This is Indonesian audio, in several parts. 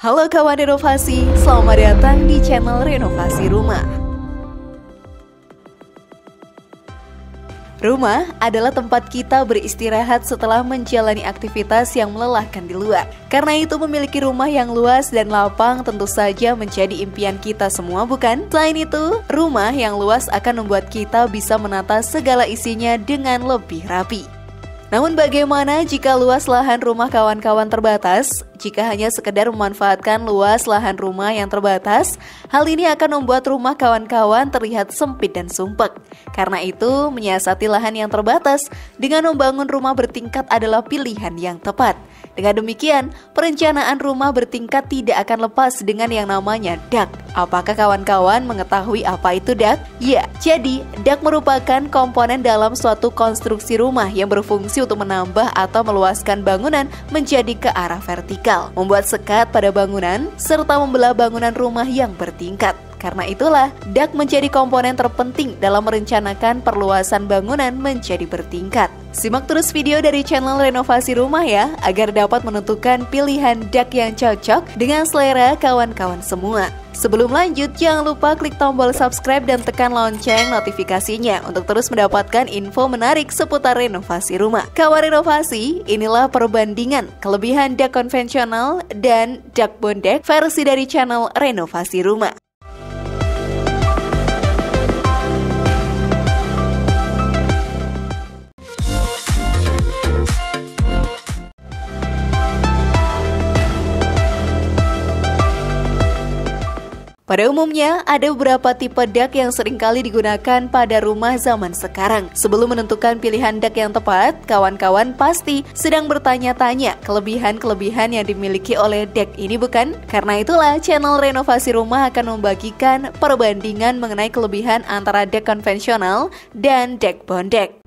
Halo kawan renovasi, selamat datang di channel Renovasi Rumah. Rumah adalah tempat kita beristirahat setelah menjalani aktivitas yang melelahkan di luar. Karena itu memiliki rumah yang luas dan lapang tentu saja menjadi impian kita semua, bukan? Selain itu, rumah yang luas akan membuat kita bisa menata segala isinya dengan lebih rapi. Namun bagaimana jika luas lahan rumah kawan-kawan terbatas? Jika hanya sekedar memanfaatkan luas lahan rumah yang terbatas, hal ini akan membuat rumah kawan-kawan terlihat sempit dan sumpek. Karena itu, menyiasati lahan yang terbatas dengan membangun rumah bertingkat adalah pilihan yang tepat. Dengan demikian, perencanaan rumah bertingkat tidak akan lepas dengan yang namanya dak. Apakah kawan-kawan mengetahui apa itu dak? Ya, jadi dak merupakan komponen dalam suatu konstruksi rumah yang berfungsi untuk menambah atau meluaskan bangunan menjadi ke arah vertikal, membuat sekat pada bangunan, serta membelah bangunan rumah yang bertingkat. Karena itulah, dak menjadi komponen terpenting dalam merencanakan perluasan bangunan menjadi bertingkat. Simak terus video dari channel Renovasi Rumah ya, agar dapat menentukan pilihan dak yang cocok dengan selera kawan-kawan semua. Sebelum lanjut, jangan lupa klik tombol subscribe dan tekan lonceng notifikasinya untuk terus mendapatkan info menarik seputar renovasi rumah. Kawan renovasi, inilah perbandingan kelebihan dak konvensional dan dak bondek versi dari channel Renovasi Rumah. Pada umumnya, ada beberapa tipe dak yang seringkali digunakan pada rumah zaman sekarang. Sebelum menentukan pilihan dak yang tepat, kawan-kawan pasti sedang bertanya-tanya kelebihan-kelebihan yang dimiliki oleh dak ini, bukan? Karena itulah, channel Renovasi Rumah akan membagikan perbandingan mengenai kelebihan antara dak konvensional dan dak bondek.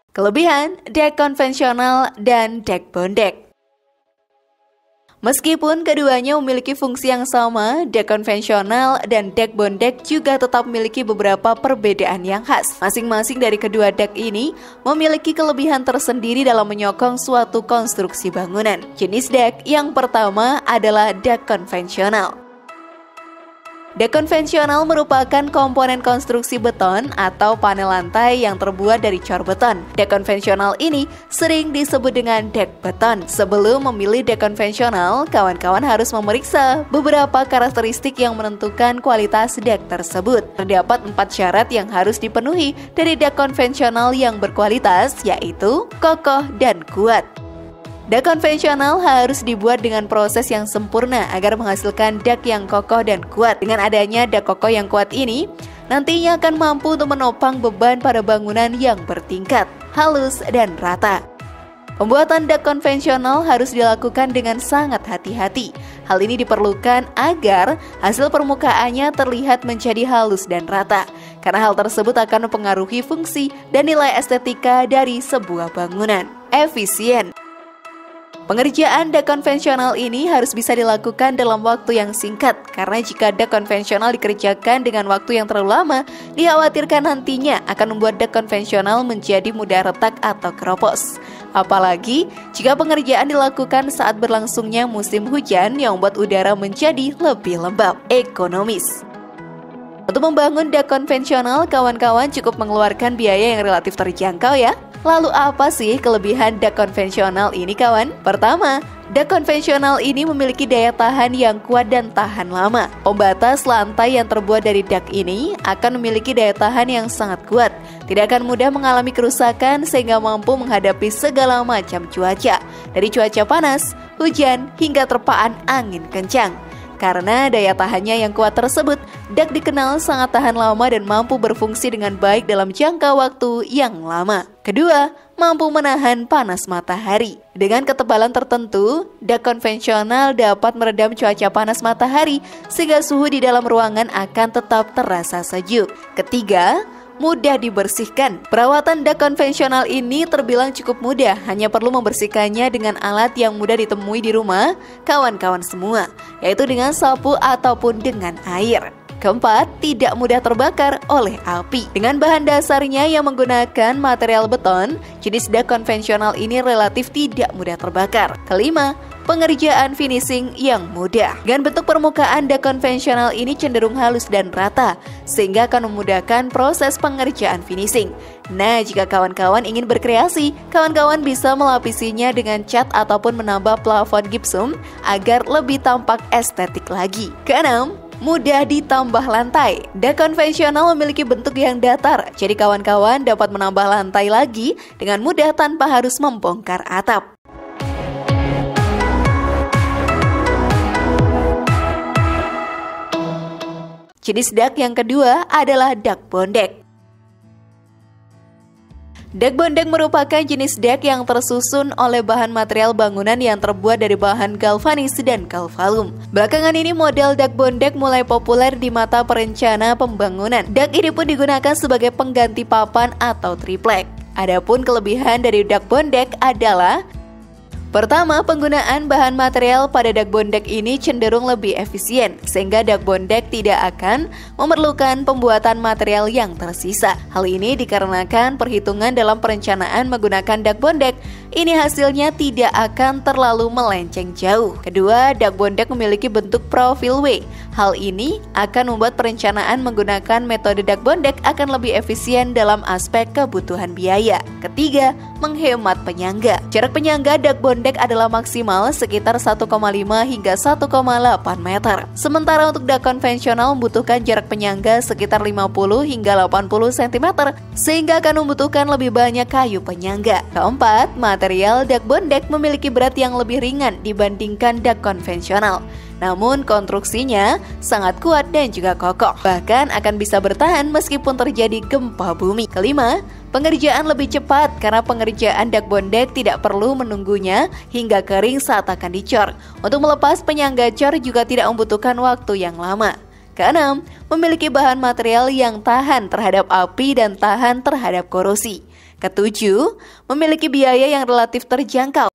Kelebihan dak konvensional dan dak bondek. Meskipun keduanya memiliki fungsi yang sama, dak konvensional dan dak bondek juga tetap memiliki beberapa perbedaan yang khas. Masing-masing dari kedua dak ini memiliki kelebihan tersendiri dalam menyokong suatu konstruksi bangunan. Jenis dak yang pertama adalah dak konvensional. Dak konvensional merupakan komponen konstruksi beton atau panel lantai yang terbuat dari cor beton. Dak konvensional ini sering disebut dengan dak beton. Sebelum memilih dak konvensional, kawan-kawan harus memeriksa beberapa karakteristik yang menentukan kualitas dak tersebut. Terdapat 4 syarat yang harus dipenuhi dari dak konvensional yang berkualitas, yaitu kokoh dan kuat. Dak konvensional harus dibuat dengan proses yang sempurna agar menghasilkan dak yang kokoh dan kuat. Dengan adanya dak kokoh yang kuat ini, nantinya akan mampu untuk menopang beban pada bangunan yang bertingkat, halus, dan rata. Pembuatan dak konvensional harus dilakukan dengan sangat hati-hati. Hal ini diperlukan agar hasil permukaannya terlihat menjadi halus dan rata, karena hal tersebut akan mempengaruhi fungsi dan nilai estetika dari sebuah bangunan. Efisien. Pengerjaan dak konvensional ini harus bisa dilakukan dalam waktu yang singkat, karena jika dak konvensional dikerjakan dengan waktu yang terlalu lama, dikhawatirkan nantinya akan membuat dak konvensional menjadi mudah retak atau keropos. Apalagi jika pengerjaan dilakukan saat berlangsungnya musim hujan yang membuat udara menjadi lebih lembab. Ekonomis. Untuk membangun dak konvensional, kawan-kawan cukup mengeluarkan biaya yang relatif terjangkau ya. Lalu apa sih kelebihan dak konvensional ini, kawan? Pertama, dak konvensional ini memiliki daya tahan yang kuat dan tahan lama. Pembatas lantai yang terbuat dari dak ini akan memiliki daya tahan yang sangat kuat. Tidak akan mudah mengalami kerusakan sehingga mampu menghadapi segala macam cuaca, dari cuaca panas, hujan, hingga terpaan angin kencang. Karena daya tahannya yang kuat tersebut, dak dikenal sangat tahan lama dan mampu berfungsi dengan baik dalam jangka waktu yang lama. Kedua, mampu menahan panas matahari. Dengan ketebalan tertentu, dak konvensional dapat meredam cuaca panas matahari sehingga suhu di dalam ruangan akan tetap terasa sejuk. Ketiga, mudah dibersihkan. Perawatan dak konvensional ini terbilang cukup mudah, hanya perlu membersihkannya dengan alat yang mudah ditemui di rumah kawan-kawan semua, yaitu dengan sapu ataupun dengan air. Keempat, tidak mudah terbakar oleh api. Dengan bahan dasarnya yang menggunakan material beton, jenis dak konvensional ini relatif tidak mudah terbakar. Kelima, pengerjaan finishing yang mudah. Dengan bentuk permukaan dak konvensional ini cenderung halus dan rata, sehingga akan memudahkan proses pengerjaan finishing. Nah, jika kawan-kawan ingin berkreasi, kawan-kawan bisa melapisinya dengan cat ataupun menambah plafon gipsum agar lebih tampak estetik lagi. Keenam, mudah ditambah lantai. Dak konvensional memiliki bentuk yang datar, jadi kawan-kawan dapat menambah lantai lagi dengan mudah tanpa harus membongkar atap. Jenis dak yang kedua adalah dak bondek. Dak bondek merupakan jenis dak yang tersusun oleh bahan material bangunan yang terbuat dari bahan galvanis dan galvalum. Belakangan ini model dak bondek mulai populer di mata perencana pembangunan. Dak ini pun digunakan sebagai pengganti papan atau triplek. Adapun kelebihan dari dak bondek adalah: pertama, penggunaan bahan material pada dak bondek ini cenderung lebih efisien, sehingga dak bondek tidak akan memerlukan pembuatan material yang tersisa. Hal ini dikarenakan perhitungan dalam perencanaan menggunakan dak bondek ini hasilnya tidak akan terlalu melenceng jauh. Kedua, dak bondek memiliki bentuk profil W. Hal ini akan membuat perencanaan menggunakan metode dak bondek akan lebih efisien dalam aspek kebutuhan biaya. Ketiga, menghemat penyangga. Jarak penyangga dak bondek adalah maksimal sekitar 1,5 hingga 1,8 meter. Sementara untuk dak konvensional membutuhkan jarak penyangga sekitar 50 hingga 80 cm, sehingga akan membutuhkan lebih banyak kayu penyangga. Keempat, material dak bondek memiliki berat yang lebih ringan dibandingkan dak konvensional. Namun konstruksinya sangat kuat dan juga kokoh, bahkan akan bisa bertahan meskipun terjadi gempa bumi. Kelima, pengerjaan lebih cepat karena pengerjaan dak bondek tidak perlu menunggunya hingga kering saat akan dicor. Untuk melepas penyangga cor juga tidak membutuhkan waktu yang lama. Keenam, memiliki bahan material yang tahan terhadap api dan tahan terhadap korosi. Ketujuh, memiliki biaya yang relatif terjangkau.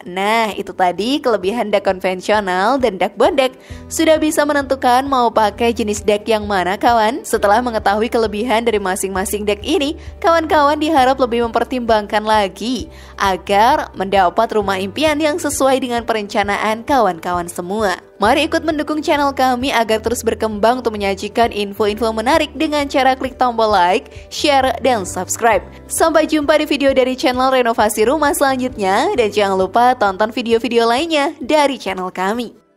Nah, itu tadi kelebihan dak konvensional dan dak bondek. Sudah bisa menentukan mau pakai jenis dak yang mana, kawan? Setelah mengetahui kelebihan dari masing-masing dak ini, kawan-kawan diharap lebih mempertimbangkan lagi agar mendapat rumah impian yang sesuai dengan perencanaan kawan-kawan semua. Mari ikut mendukung channel kami agar terus berkembang untuk menyajikan info-info menarik dengan cara klik tombol like, share, dan subscribe. Sampai jumpa di video dari channel renovasi rumah selanjutnya, dan jangan lupa tonton video-video lainnya dari channel kami.